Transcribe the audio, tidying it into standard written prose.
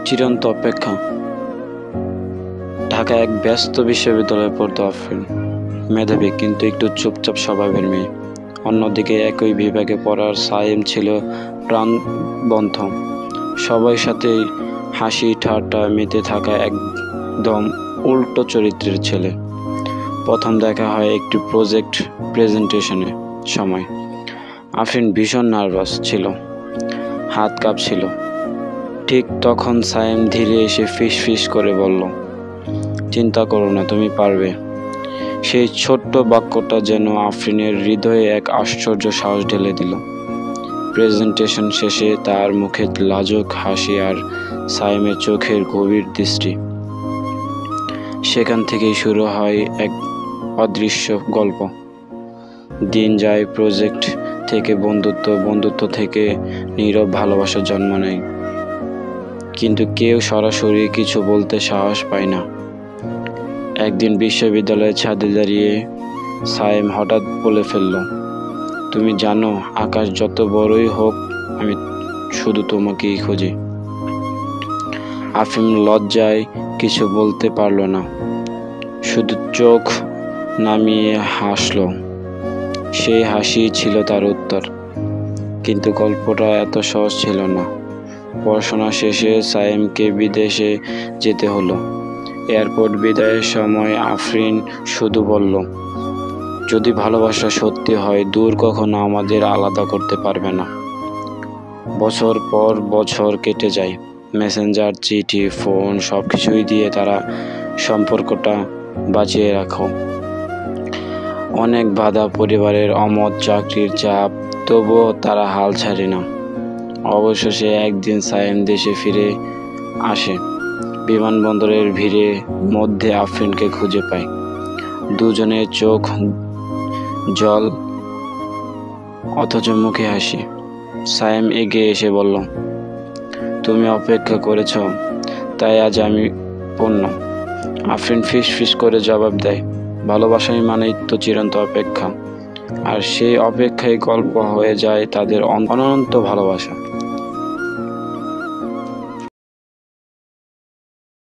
চিরন্ত অপেক্ষা। ঢাকা এক ব্যস্ত বিশ্ববিদ্যালয়ে পড়তো আফরিন। মেধাবী কিন্তু একটু চুপচাপ স্বভাবের মেয়ে। অন্যদিকে একই বিভাগে পড়ার সায়েম ছিল প্রাণবন্ত, সবার সাথেই হাসি ঠাট্টা মেতে থাকা একদম উল্টো চরিত্রের ছেলে। প্রথম দেখা হয় একটি প্রজেক্ট প্রেজেন্টেশনের সময়। আফরিন ভীষণ নার্ভাস ছিল, হাত কাঁপছিল। ঠিক তখন সায়েম ধীরে এসে ফিস ফিস করে বলল, চিন্তা করো না, তুমি পারবে। সেই ছোট্ট বাক্যটা যেন আফরিনের হৃদয়ে এক আশ্চর্য সাহস ঢেলে দিল। প্রেজেন্টেশন শেষে তার মুখে লাজুক হাসি আর সায়েমের চোখের গভীর দৃষ্টি। সেখান থেকেই শুরু হয় এক অদৃশ্য গল্প। দিন যায়, প্রজেক্ট থেকে বন্ধুত্ব, বন্ধুত্ব থেকে নীরব ভালোবাসার জন্ম নেয়। কিন্তু কেউ সরাসরি কিছু বলতে সাহস পায় না। একদিন বিশ্ববিদ্যালয়ের ছাদে দাঁড়িয়ে সায়েম হঠাৎ বলে ফেলল, তুমি জানো, আকাশ যত বড়ই হোক, আমি শুধু তোমাকেই খুঁজি। আফরিন লজ্জায় কিছু বলতে পারল না, শুধু চোখ নামিয়ে হাসল। সেই হাসি ছিল তার উত্তর। কিন্তু গল্পটা এত সহজ ছিল না। পড়াশোনা শেষে সায়েমকে বিদেশে যেতে হলো। এয়ারপোর্ট বিদায়ের সময় আফরিন শুধু বলল, যদি ভালোবাসা সত্যি হয়, দূর কখনো আমাদের আলাদা করতে পারবে না। বছর পর বছর কেটে যায়। মেসেঞ্জার, চিঠি, ফোন সবকিছুই দিয়ে তারা সম্পর্কটা বাঁচিয়ে রাখো। অনেক বাধা, পরিবারের অমত, চাকরির চাপ, তবুও তারা হাল ছাড়ে না। অবশেষে একদিন সায়েম দেশে ফিরে আসে। বিমানবন্দরের ভিড়ের মধ্যে আফরিনকে খুঁজে পায়। দুজনের চোখ জল, অথচ মুখে হাসি। সায়েম এগিয়ে এসে বলল, তুমি অপেক্ষা করেছ, তাই আজ আমি পূর্ণ। আফরিন ফিস ফিস করে জবাব দেয়, ভালোবাসাই মানেই তো চিরন্ত অপেক্ষা। আর সেই অপেক্ষায় গল্প হয়ে যায় তাদের অনন্ত ভালোবাসা।